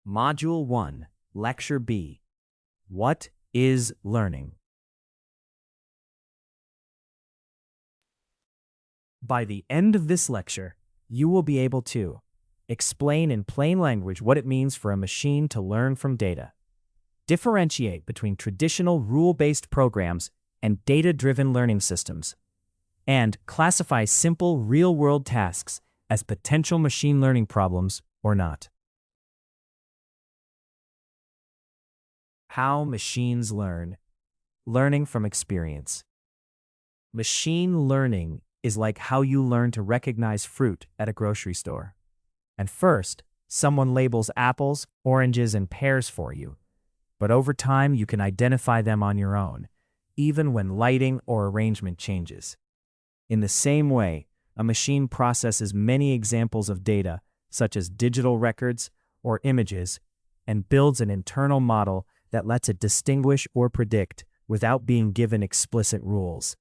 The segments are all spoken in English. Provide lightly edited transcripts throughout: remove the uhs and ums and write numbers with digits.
Module 1, Lecture B. What is learning? By the end of this lecture, you will be able to explain in plain language what it means for a machine to learn from data, differentiate between traditional rule-based programs and data-driven learning systems, and classify simple real-world tasks as potential machine learning problems or not. How machines learn. Learning from experience. Machine learning is like how you learn to recognize fruit at a grocery store. And first, someone labels apples, oranges, and pears for you. But over time, you can identify them on your own, even when lighting or arrangement changes. In the same way, a machine processes many examples of data, such as digital records or images, and builds an internal model that lets it distinguish or predict without being given explicit rules.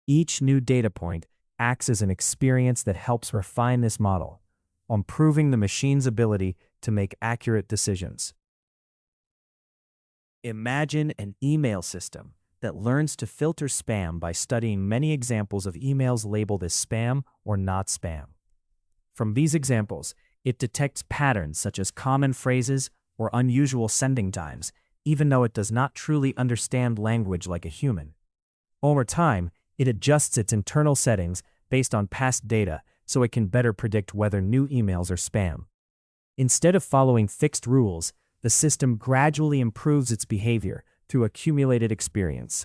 Each new data point acts as an experience that helps refine this model, improving the machine's ability to make accurate decisions. Imagine an email system that learns to filter spam by studying many examples of emails labeled as spam or not spam. From these examples, it detects patterns such as common phrases or unusual sending times, even though it does not truly understand language like a human. Over time, it adjusts its internal settings based on past data so it can better predict whether new emails are spam. Instead of following fixed rules, the system gradually improves its behavior through accumulated experience.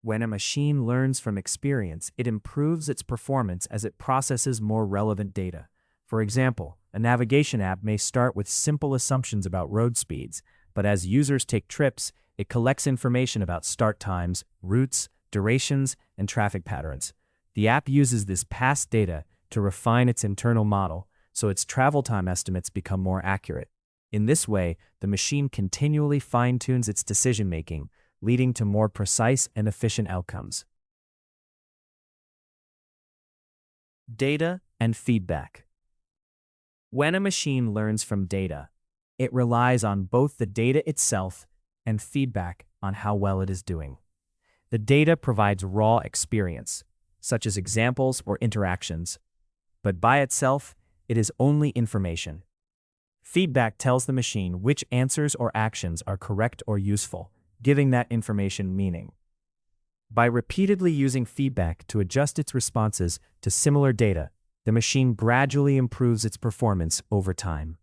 When a machine learns from experience, it improves its performance as it processes more relevant data. For example, a navigation app may start with simple assumptions about road speeds, but as users take trips, it collects information about start times, routes, durations, and traffic patterns. The app uses this past data to refine its internal model, so its travel time estimates become more accurate. In this way, the machine continually fine-tunes its decision-making, leading to more precise and efficient outcomes. Data and feedback. When a machine learns from data, it relies on both the data itself and feedback on how well it is doing. The data provides raw experience, such as examples or interactions, but by itself, it is only information. Feedback tells the machine which answers or actions are correct or useful, giving that information meaning. By repeatedly using feedback to adjust its responses to similar data, the machine gradually improves its performance over time.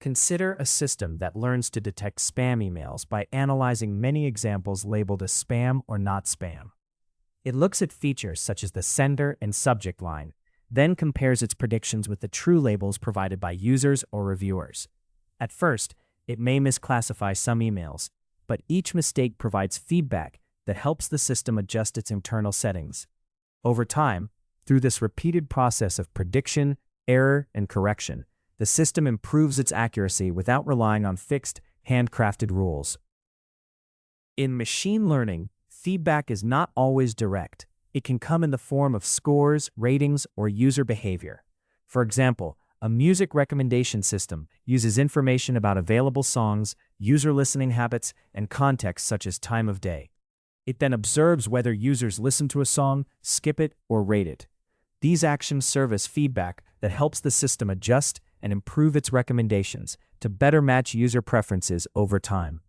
Consider a system that learns to detect spam emails by analyzing many examples labeled as spam or not spam. It looks at features such as the sender and subject line, then compares its predictions with the true labels provided by users or reviewers. At first, it may misclassify some emails, but each mistake provides feedback that helps the system adjust its internal settings. Over time, through this repeated process of prediction, error, and correction, the system improves its accuracy without relying on fixed, handcrafted rules. In machine learning, feedback is not always direct. It can come in the form of scores, ratings, or user behavior. For example, a music recommendation system uses information about available songs, user listening habits, and context such as time of day. It then observes whether users listen to a song, skip it, or rate it. These actions serve as feedback that helps the system adjust and improve its recommendations to better match user preferences over time.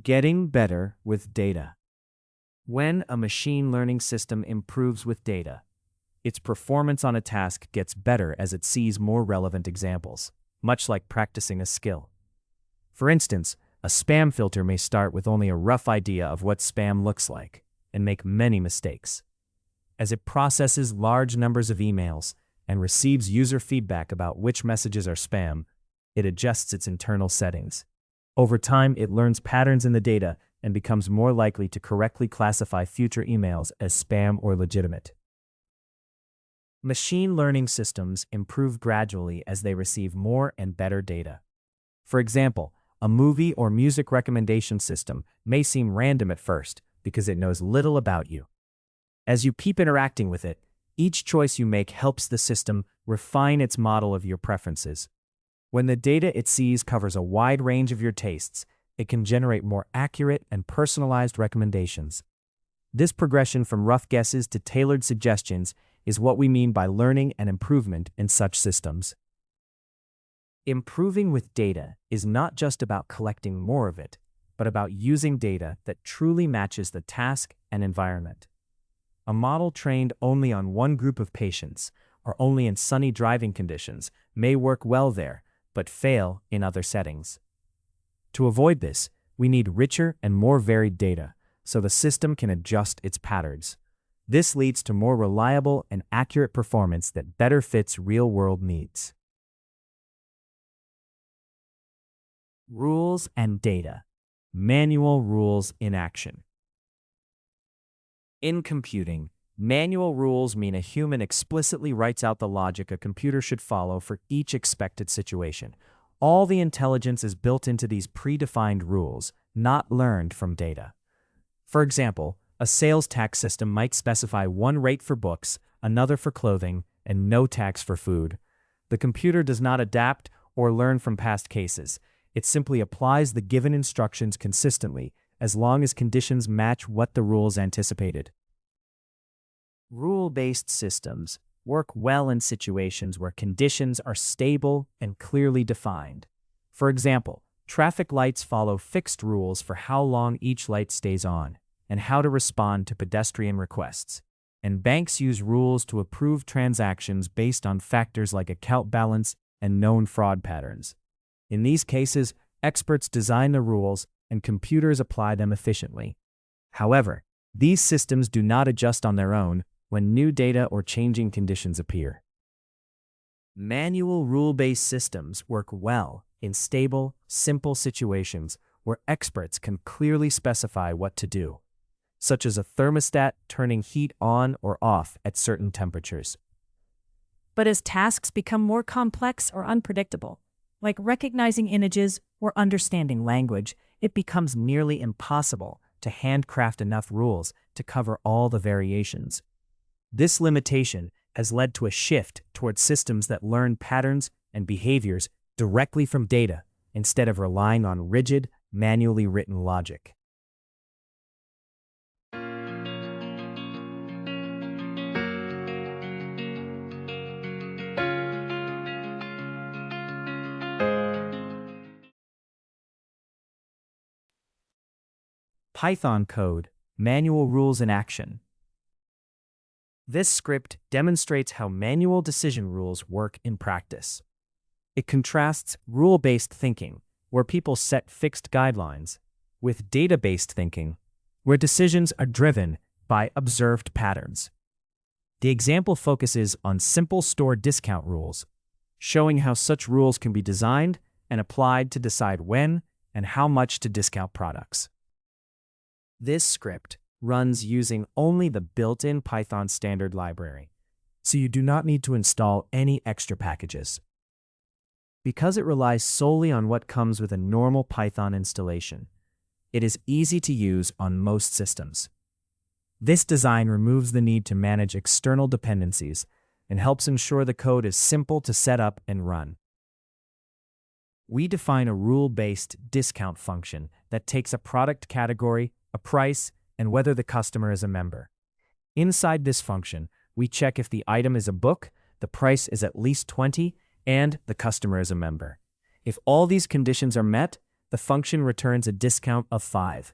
Getting better with data. When a machine learning system improves with data, its performance on a task gets better as it sees more relevant examples, much like practicing a skill. For instance, a spam filter may start with only a rough idea of what spam looks like and make many mistakes. As it processes large numbers of emails and receives user feedback about which messages are spam, it adjusts its internal settings. Over time, it learns patterns in the data and becomes more likely to correctly classify future emails as spam or legitimate. Machine learning systems improve gradually as they receive more and better data. For example, a movie or music recommendation system may seem random at first because it knows little about you. As you keep interacting with it, Each choice you make helps the system refine its model of your preferences. When the data it sees covers a wide range of your tastes, it can generate more accurate and personalized recommendations. This progression from rough guesses to tailored suggestions is what we mean by learning and improvement in such systems. Improving with data is not just about collecting more of it, but about using data that truly matches the task and environment. A model trained only on one group of patients or only in sunny driving conditions may work well there, but fail in other settings. To avoid this, we need richer and more varied data so the system can adjust its patterns. This leads to more reliable and accurate performance that better fits real-world needs. Rules and data. Manual rules in action. In computing, manual rules mean a human explicitly writes out the logic a computer should follow for each expected situation. All the intelligence is built into these predefined rules, not learned from data. For example, a sales tax system might specify one rate for books, another for clothing, and no tax for food. The computer does not adapt or learn from past cases. It simply applies the given instructions consistently, as long as conditions match what the rules anticipated. Rule-based systems work well in situations where conditions are stable and clearly defined. For example, traffic lights follow fixed rules for how long each light stays on and how to respond to pedestrian requests. And banks use rules to approve transactions based on factors like account balance and known fraud patterns. In these cases, experts design the rules and computers apply them efficiently. However, these systems do not adjust on their own when new data or changing conditions appear. Manual rule-based systems work well in stable, simple situations where experts can clearly specify what to do, such as a thermostat turning heat on or off at certain temperatures. But as tasks become more complex or unpredictable, like recognizing images or understanding language, it becomes nearly impossible to handcraft enough rules to cover all the variations. This limitation has led to a shift towards systems that learn patterns and behaviors directly from data instead of relying on rigid, manually written logic. Python code, manual rules in action. This script demonstrates how manual decision rules work in practice. It contrasts rule-based thinking, where people set fixed guidelines, with data-based thinking, where decisions are driven by observed patterns. The example focuses on simple store discount rules, showing how such rules can be designed and applied to decide when and how much to discount products. This script runs using only the built-in Python standard library, so you do not need to install any extra packages. Because it relies solely on what comes with a normal Python installation, it is easy to use on most systems. This design removes the need to manage external dependencies and helps ensure the code is simple to set up and run. We define a rule-based discount function that takes a product category, a price, and whether the customer is a member. Inside this function, we check if the item is a book, the price is at least 20, and the customer is a member. If all these conditions are met, the function returns a discount of 5.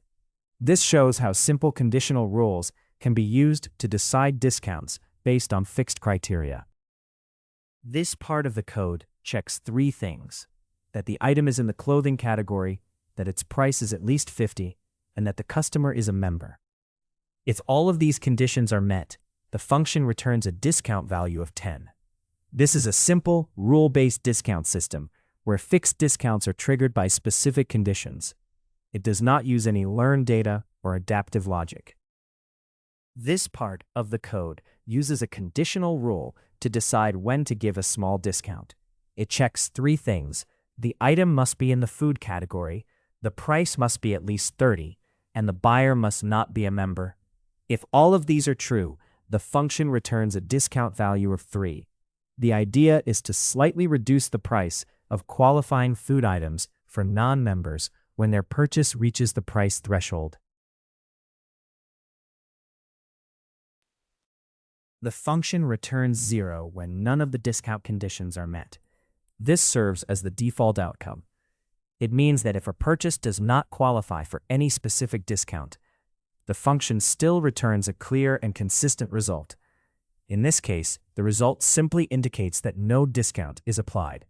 This shows how simple conditional rules can be used to decide discounts based on fixed criteria. This part of the code checks 3 things: that the item is in the clothing category, that its price is at least 50, and that the customer is a member. If all of these conditions are met, the function returns a discount value of 10. This is a simple, rule-based discount system where fixed discounts are triggered by specific conditions. It does not use any learned data or adaptive logic. This part of the code uses a conditional rule to decide when to give a small discount. It checks 3 things: the item must be in the food category, the price must be at least 30, and the buyer must not be a member. If all of these are true, the function returns a discount value of 3. The idea is to slightly reduce the price of qualifying food items for non-members when their purchase reaches the price threshold. The function returns 0 when none of the discount conditions are met. This serves as the default outcome. It means that if a purchase does not qualify for any specific discount, the function still returns a clear and consistent result. In this case, the result simply indicates that no discount is applied.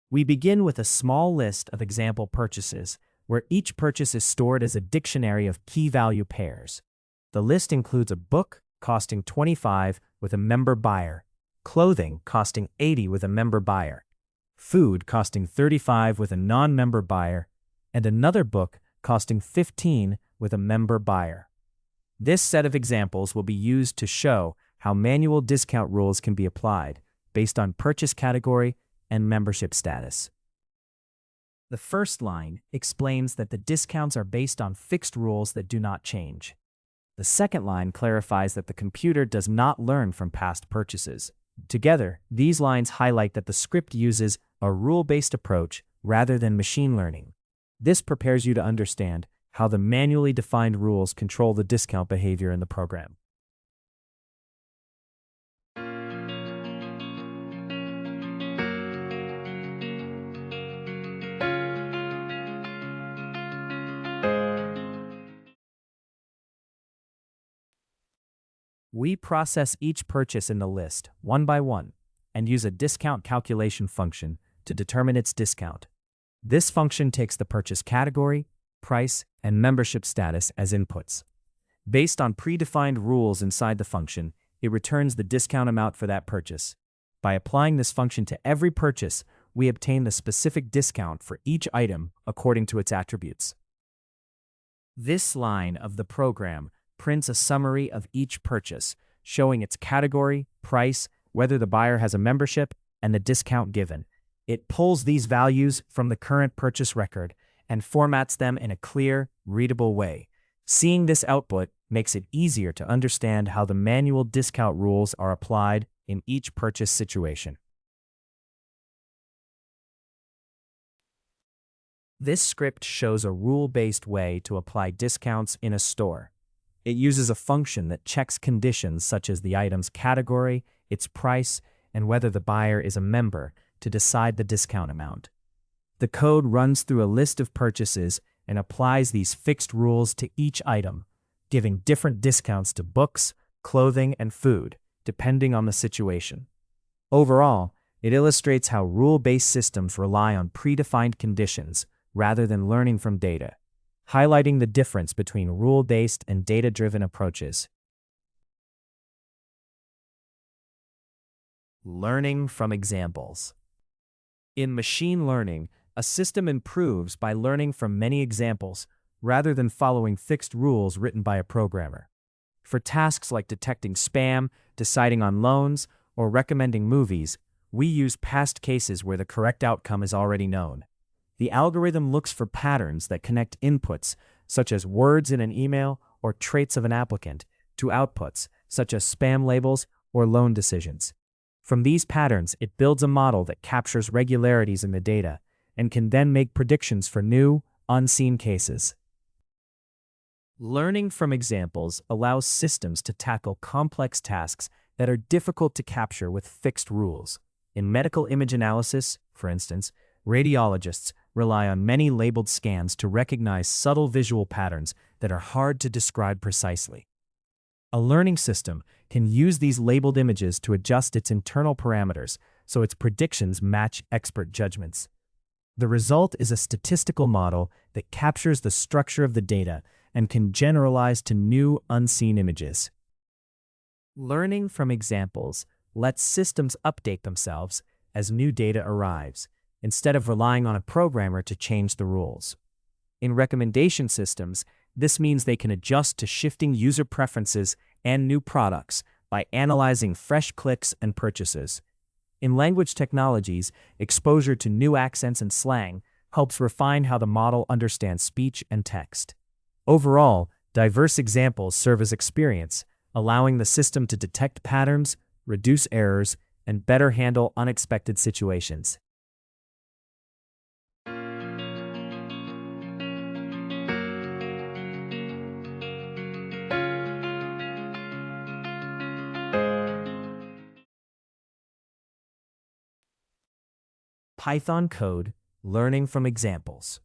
We begin with a small list of example purchases, where each purchase is stored as a dictionary of key-value pairs. The list includes a book costing $25 with a member buyer, clothing costing $80 with a member buyer, food costing $35 with a non-member buyer, and another book costing $15 with a member buyer. This set of examples will be used to show how manual discount rules can be applied based on purchase category and membership status. The first line explains that the discounts are based on fixed rules that do not change. The second line clarifies that the computer does not learn from past purchases. Together, these lines highlight that the script uses a rule-based approach rather than machine learning. This prepares you to understand how the manually defined rules control the discount behavior in the program. We process each purchase in the list, one by one, and use a discount calculation function to determine its discount. This function takes the purchase category, price, and membership status as inputs. Based on predefined rules inside the function, it returns the discount amount for that purchase. By applying this function to every purchase, we obtain the specific discount for each item according to its attributes. This line of the program prints a summary of each purchase, showing its category, price, whether the buyer has a membership, and the discount given. It pulls these values from the current purchase record and formats them in a clear, readable way. Seeing this output makes it easier to understand how the manual discount rules are applied in each purchase situation. This script shows a rule-based way to apply discounts in a store. It uses a function that checks conditions such as the item's category, its price, and whether the buyer is a member to decide the discount amount. The code runs through a list of purchases and applies these fixed rules to each item, giving different discounts to books, clothing, and food, depending on the situation. Overall, it illustrates how rule-based systems rely on predefined conditions rather than learning from data, highlighting the difference between rule-based and data-driven approaches. Learning from examples. In machine learning, a system improves by learning from many examples rather than following fixed rules written by a programmer. For tasks like detecting spam, deciding on loans, or recommending movies, we use past cases where the correct outcome is already known. The algorithm looks for patterns that connect inputs, such as words in an email or traits of an applicant, to outputs, such as spam labels or loan decisions. From these patterns, it builds a model that captures regularities in the data and can then make predictions for new, unseen cases. Learning from examples allows systems to tackle complex tasks that are difficult to capture with fixed rules. In medical image analysis, for instance, radiologists rely on many labeled scans to recognize subtle visual patterns that are hard to describe precisely. A learning system can use these labeled images to adjust its internal parameters so its predictions match expert judgments. The result is a statistical model that captures the structure of the data and can generalize to new, unseen images. Learning from examples lets systems update themselves as new data arrives, instead of relying on a programmer to change the rules. In recommendation systems, this means they can adjust to shifting user preferences and new products by analyzing fresh clicks and purchases. In language technologies, exposure to new accents and slang helps refine how the model understands speech and text. Overall, diverse examples serve as experience, allowing the system to detect patterns, reduce errors, and better handle unexpected situations. Python code, learning from examples.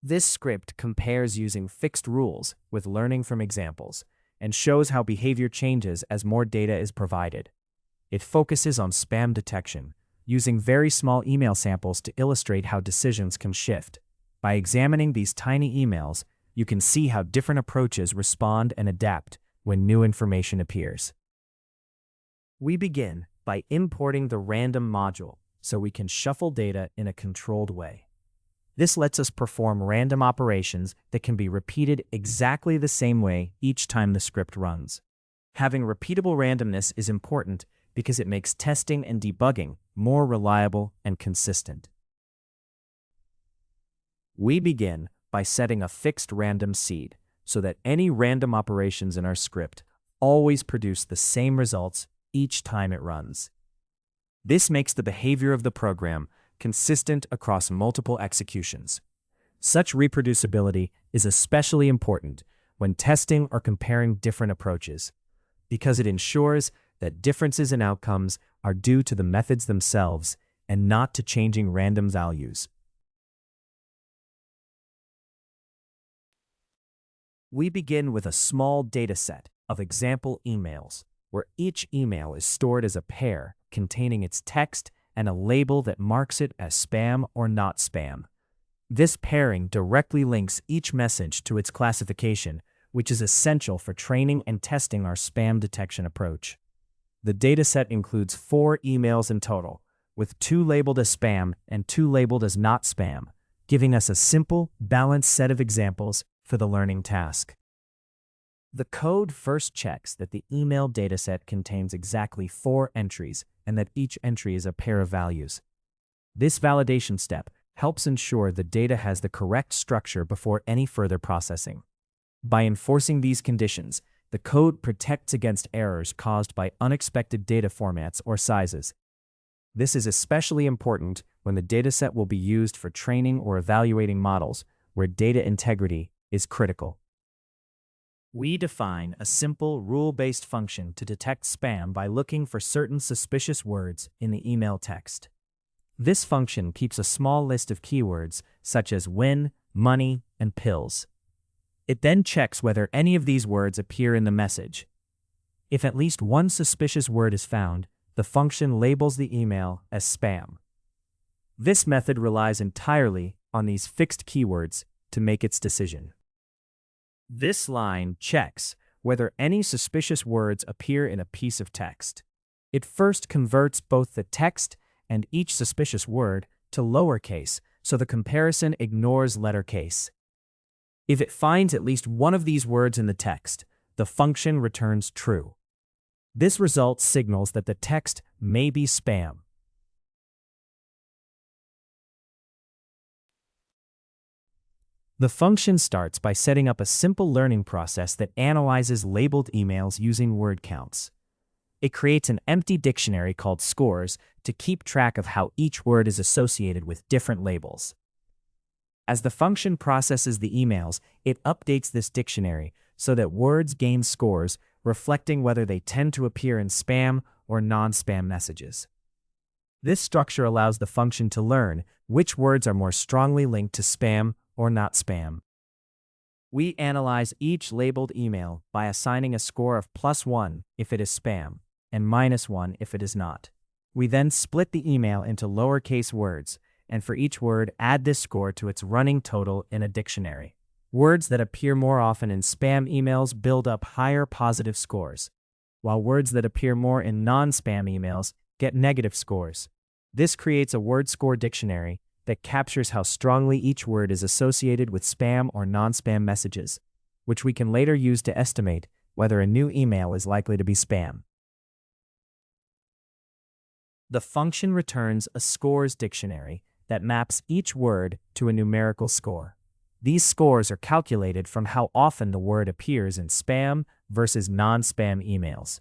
This script compares using fixed rules with learning from examples and shows how behavior changes as more data is provided. It focuses on spam detection, using very small email samples to illustrate how decisions can shift. By examining these tiny emails, you can see how different approaches respond and adapt when new information appears. We begin by importing the random module so we can shuffle data in a controlled way. This lets us perform random operations that can be repeated exactly the same way each time the script runs. Having repeatable randomness is important because it makes testing and debugging more reliable and consistent. We begin by setting a fixed random seed so that any random operations in our script always produce the same results each time it runs. This makes the behavior of the program consistent across multiple executions. Such reproducibility is especially important when testing or comparing different approaches, because it ensures that differences in outcomes are due to the methods themselves and not to changing random values. We begin with a small dataset of example emails, where each email is stored as a pair containing its text and a label that marks it as spam or not spam. This pairing directly links each message to its classification, which is essential for training and testing our spam detection approach. The dataset includes 4 emails in total, with 2 labeled as spam and 2 labeled as not spam, giving us a simple, balanced set of examples for the learning task. The code first checks that the email dataset contains exactly 4 entries and that each entry is a pair of values. This validation step helps ensure the data has the correct structure before any further processing. By enforcing these conditions, the code protects against errors caused by unexpected data formats or sizes. This is especially important when the dataset will be used for training or evaluating models, where data integrity is critical. We define a simple rule-based function to detect spam by looking for certain suspicious words in the email text. This function keeps a small list of keywords such as win, money, and pills. It then checks whether any of these words appear in the message. If at least one suspicious word is found, the function labels the email as spam. This method relies entirely on these fixed keywords to make its decision. This line checks whether any suspicious words appear in a piece of text. It first converts both the text and each suspicious word to lowercase, so the comparison ignores lettercase. If it finds at least one of these words in the text, the function returns true. This result signals that the text may be spam. The function starts by setting up a simple learning process that analyzes labeled emails using word counts. It creates an empty dictionary called scores to keep track of how each word is associated with different labels. As the function processes the emails, it updates this dictionary so that words gain scores, reflecting whether they tend to appear in spam or non-spam messages. This structure allows the function to learn which words are more strongly linked to spam or not spam. We analyze each labeled email by assigning a score of +1 if it is spam and -1 if it is not. We then split the email into lowercase words, and for each word add this score to its running total in a dictionary. Words that appear more often in spam emails build up higher positive scores, while words that appear more in non-spam emails get negative scores. This creates a word score dictionary that captures how strongly each word is associated with spam or non-spam messages, which we can later use to estimate whether a new email is likely to be spam. The function returns a scores dictionary that maps each word to a numerical score. These scores are calculated from how often the word appears in spam versus non-spam emails.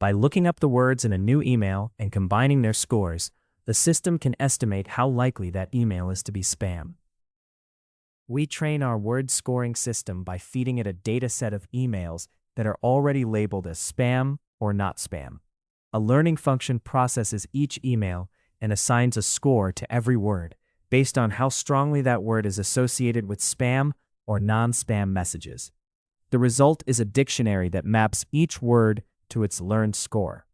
By looking up the words in a new email and combining their scores, the system can estimate how likely that email is to be spam. We train our word scoring system by feeding it a data set of emails that are already labeled as spam or not spam. A learning function processes each email and assigns a score to every word based on how strongly that word is associated with spam or non-spam messages. The result is a dictionary that maps each word to its learned score.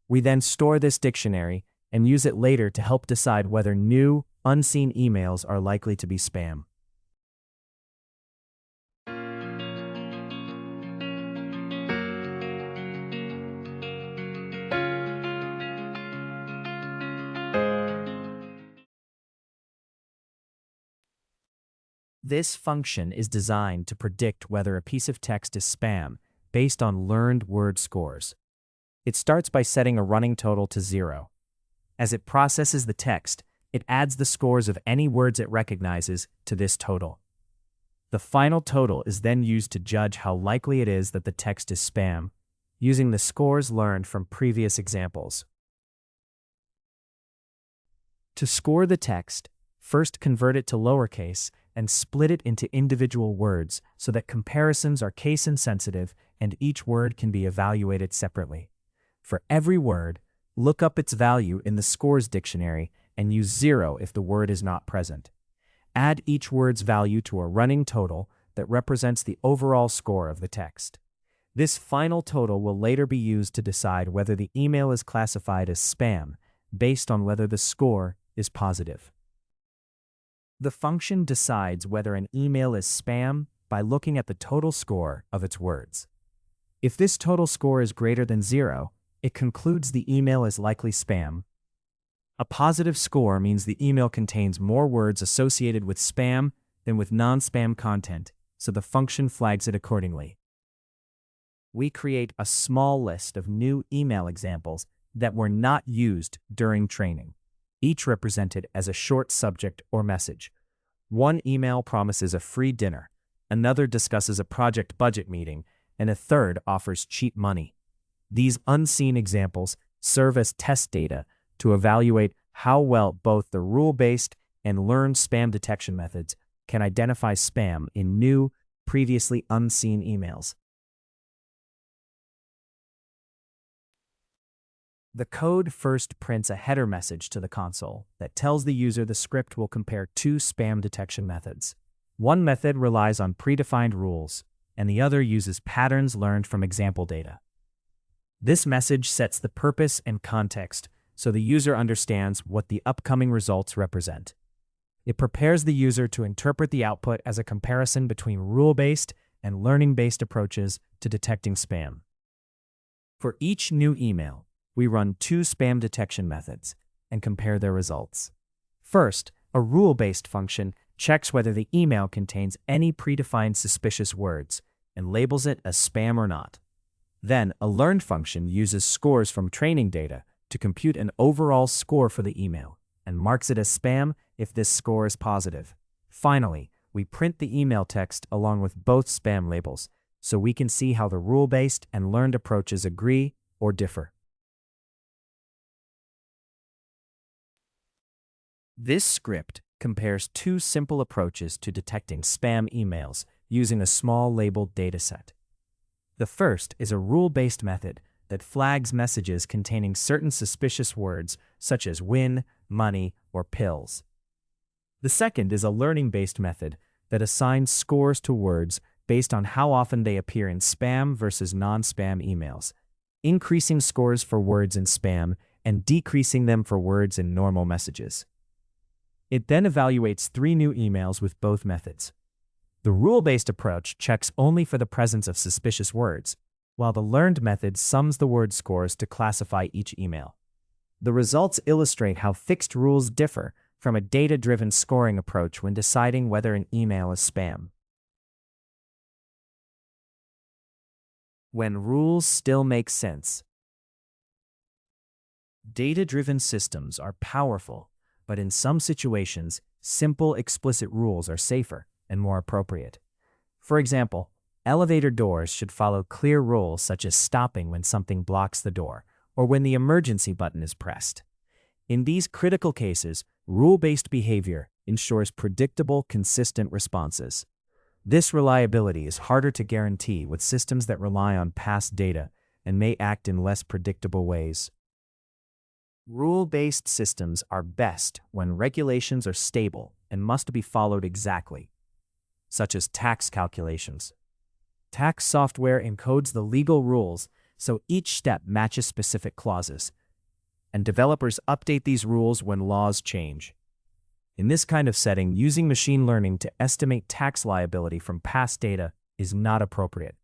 We then store this dictionary and use it later to help decide whether new, unseen emails are likely to be spam. This function is designed to predict whether a piece of text is spam based on learned word scores. It starts by setting a running total to 0. As it processes the text, it adds the scores of any words it recognizes to this total. The final total is then used to judge how likely it is that the text is spam, using the scores learned from previous examples. To score the text, first convert it to lowercase and split it into individual words so that comparisons are case insensitive and each word can be evaluated separately. For every word, look up its value in the scores dictionary and use 0 if the word is not present. Add each word's value to a running total that represents the overall score of the text. This final total will later be used to decide whether the email is classified as spam based on whether the score is positive. The function decides whether an email is spam by looking at the total score of its words. If this total score is greater than 0, it concludes the email is likely spam. A positive score means the email contains more words associated with spam than with non-spam content, so the function flags it accordingly. We create a small list of new email examples that were not used during training, each represented as a short subject or message. One email promises a free dinner, another discusses a project budget meeting, and a third offers cheap money. These unseen examples serve as test data to evaluate how well both the rule-based and learned spam detection methods can identify spam in new, previously unseen emails. The code first prints a header message to the console that tells the user the script will compare two spam detection methods. One method relies on predefined rules, and the other uses patterns learned from example data. This message sets the purpose and context so the user understands what the upcoming results represent. It prepares the user to interpret the output as a comparison between rule-based and learning-based approaches to detecting spam. For each new email, we run two spam detection methods and compare their results. First, a rule-based function checks whether the email contains any predefined suspicious words and labels it as spam or not. Then, a learned function uses scores from training data to compute an overall score for the email and marks it as spam if this score is positive. Finally, we print the email text along with both spam labels so we can see how the rule-based and learned approaches agree or differ. This script compares two simple approaches to detecting spam emails using a small labeled dataset. The first is a rule-based method that flags messages containing certain suspicious words such as win, money, or pills. The second is a learning-based method that assigns scores to words based on how often they appear in spam versus non-spam emails, increasing scores for words in spam and decreasing them for words in normal messages. It then evaluates 3 new emails with both methods. The rule-based approach checks only for the presence of suspicious words, while the learned method sums the word scores to classify each email. The results illustrate how fixed rules differ from a data-driven scoring approach when deciding whether an email is spam. When rules still make sense. Data-driven systems are powerful, but in some situations, simple, explicit rules are safer, and more appropriate. For example, elevator doors should follow clear rules such as stopping when something blocks the door or when the emergency button is pressed. In these critical cases, rule-based behavior ensures predictable, consistent responses. This reliability is harder to guarantee with systems that rely on past data and may act in less predictable ways. Rule-based systems are best when regulations are stable and must be followed exactly, such as tax calculations. Tax software encodes the legal rules so each step matches specific clauses, and developers update these rules when laws change. In this kind of setting, using machine learning to estimate tax liability from past data is not appropriate,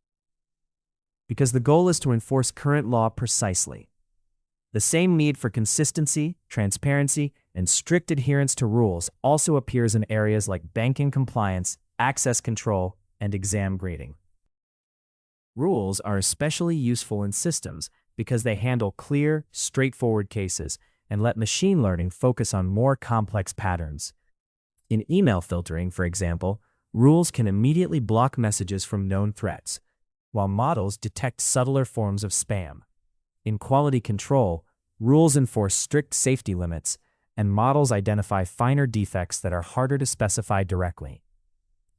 because the goal is to enforce current law precisely. The same need for consistency, transparency, and strict adherence to rules also appears in areas like banking compliance, access control, and exam grading. Rules are especially useful in systems because they handle clear, straightforward cases and let machine learning focus on more complex patterns. In email filtering, for example, rules can immediately block messages from known threats, while models detect subtler forms of spam. In quality control, rules enforce strict safety limits, and models identify finer defects that are harder to specify directly.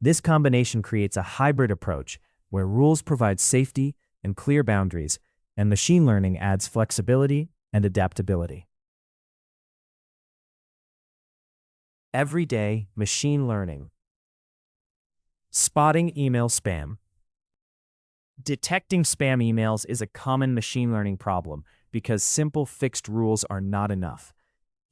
This combination creates a hybrid approach where rules provide safety and clear boundaries, and machine learning adds flexibility and adaptability. Everyday machine learning. Spotting email spam. Detecting spam emails is a common machine learning problem because simple fixed rules are not enough.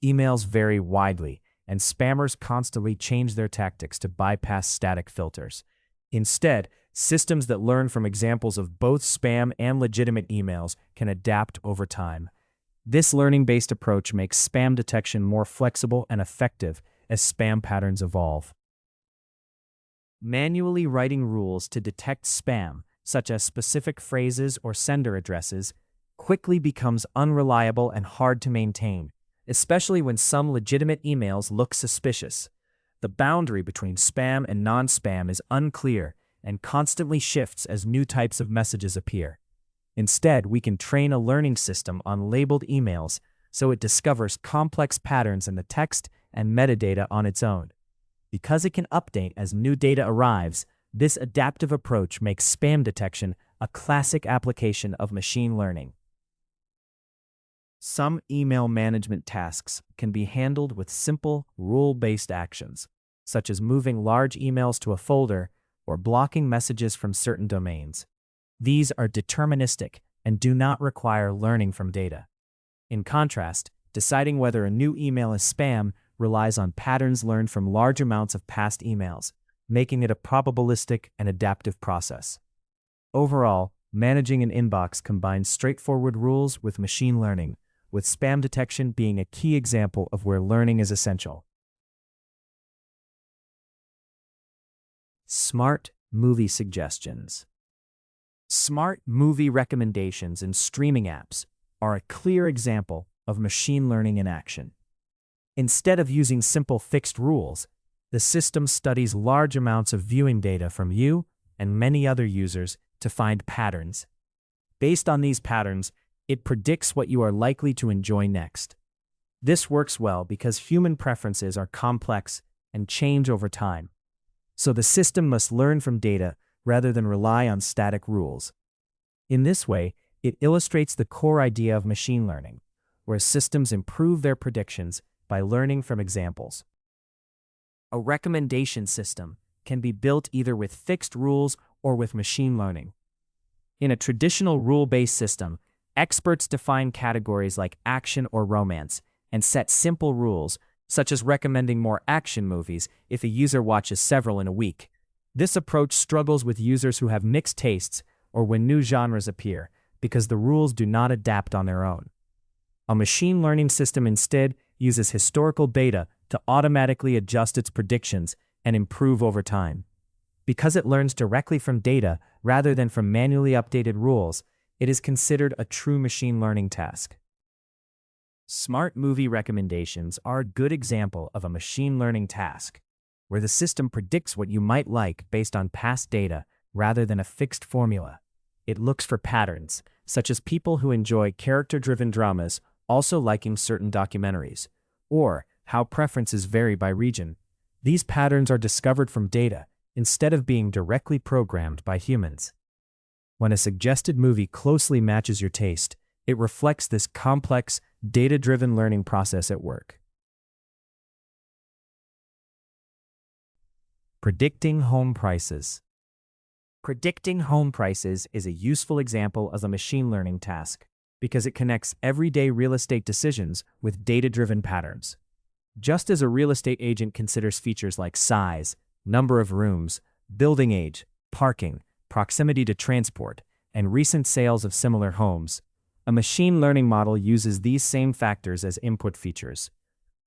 Emails vary widely, and spammers constantly change their tactics to bypass static filters. Instead, systems that learn from examples of both spam and legitimate emails can adapt over time. This learning-based approach makes spam detection more flexible and effective as spam patterns evolve. Manually writing rules to detect spam, such as specific phrases or sender addresses, quickly becomes unreliable and hard to maintain, especially when some legitimate emails look suspicious. The boundary between spam and non-spam is unclear and constantly shifts as new types of messages appear. Instead, we can train a learning system on labeled emails so it discovers complex patterns in the text and metadata on its own. Because it can update as new data arrives, this adaptive approach makes spam detection a classic application of machine learning. Some email management tasks can be handled with simple, rule-based actions, such as moving large emails to a folder or blocking messages from certain domains. These are deterministic and do not require learning from data. In contrast, deciding whether a new email is spam relies on patterns learned from large amounts of past emails, making it a probabilistic and adaptive process. Overall, managing an inbox combines straightforward rules with machine learning, with spam detection being a key example of where learning is essential. Smart movie suggestions. Smart movie recommendations in streaming apps are a clear example of machine learning in action. Instead of using simple fixed rules, the system studies large amounts of viewing data from you and many other users to find patterns. Based on these patterns, it predicts what you are likely to enjoy next. This works well because human preferences are complex and change over time. So the system must learn from data rather than rely on static rules. In this way, it illustrates the core idea of machine learning, where systems improve their predictions by learning from examples. A recommendation system can be built either with fixed rules or with machine learning. In a traditional rule-based system, experts define categories like action or romance and set simple rules, such as recommending more action movies if a user watches several in a week. This approach struggles with users who have mixed tastes or when new genres appear, because the rules do not adapt on their own. A machine learning system instead uses historical data to automatically adjust its predictions and improve over time. Because it learns directly from data rather than from manually updated rules, it is considered a true machine learning task. Smart movie recommendations are a good example of a machine learning task. where the system predicts what you might like based on past data rather than a fixed formula. It looks for patterns, such as people who enjoy character-driven dramas also liking certain documentaries, or how preferences vary by region. These patterns are discovered from data instead of being directly programmed by humans. When a suggested movie closely matches your taste, it reflects this complex, data-driven learning process at work. Predicting home prices. Predicting home prices is a useful example of a machine learning task because it connects everyday real estate decisions with data-driven patterns. Just as a real estate agent considers features like size, number of rooms, building age, parking, proximity to transport, and recent sales of similar homes, a machine learning model uses these same factors as input features.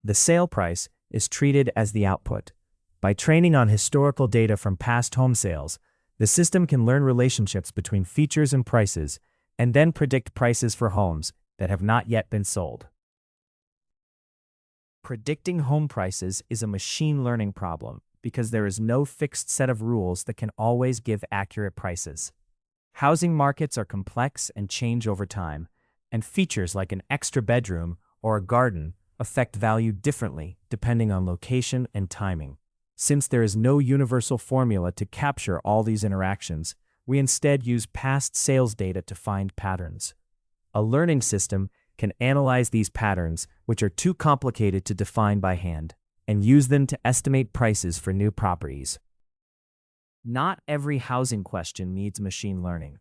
The sale price is treated as the output. By training on historical data from past home sales, the system can learn relationships between features and prices, and then predict prices for homes that have not yet been sold. Predicting home prices is a machine learning problem because there is no fixed set of rules that can always give accurate prices. Housing markets are complex and change over time, and features like an extra bedroom or a garden affect value differently depending on location and timing. Since there is no universal formula to capture all these interactions, we instead use past sales data to find patterns. A learning system can analyze these patterns, which are too complicated to define by hand, and use them to estimate prices for new properties. Not every housing question needs machine learning.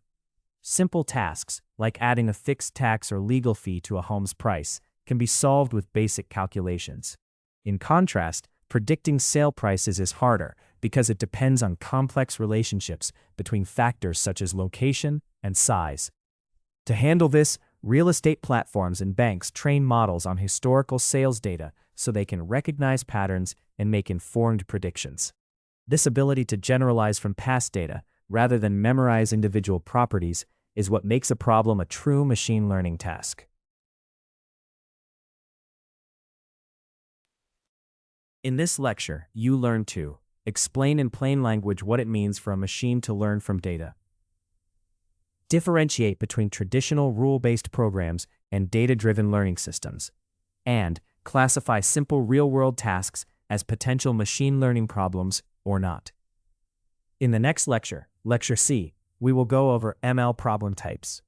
Simple tasks, like adding a fixed tax or legal fee to a home's price, can be solved with basic calculations. In contrast, predicting sale prices is harder because it depends on complex relationships between factors such as location and size. To handle this, real estate platforms and banks train models on historical sales data so they can recognize patterns and make informed predictions. This ability to generalize from past data, rather than memorize individual properties, is what makes a problem a true machine learning task. In this lecture, you learn to explain in plain language what it means for a machine to learn from data, differentiate between traditional rule-based programs and data-driven learning systems, and classify simple real-world tasks as potential machine learning problems or not. In the next lecture, Lecture C, we will go over ML problem types.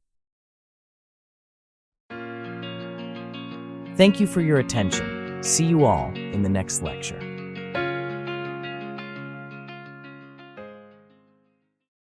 Thank you for your attention. See you all in the next lecture.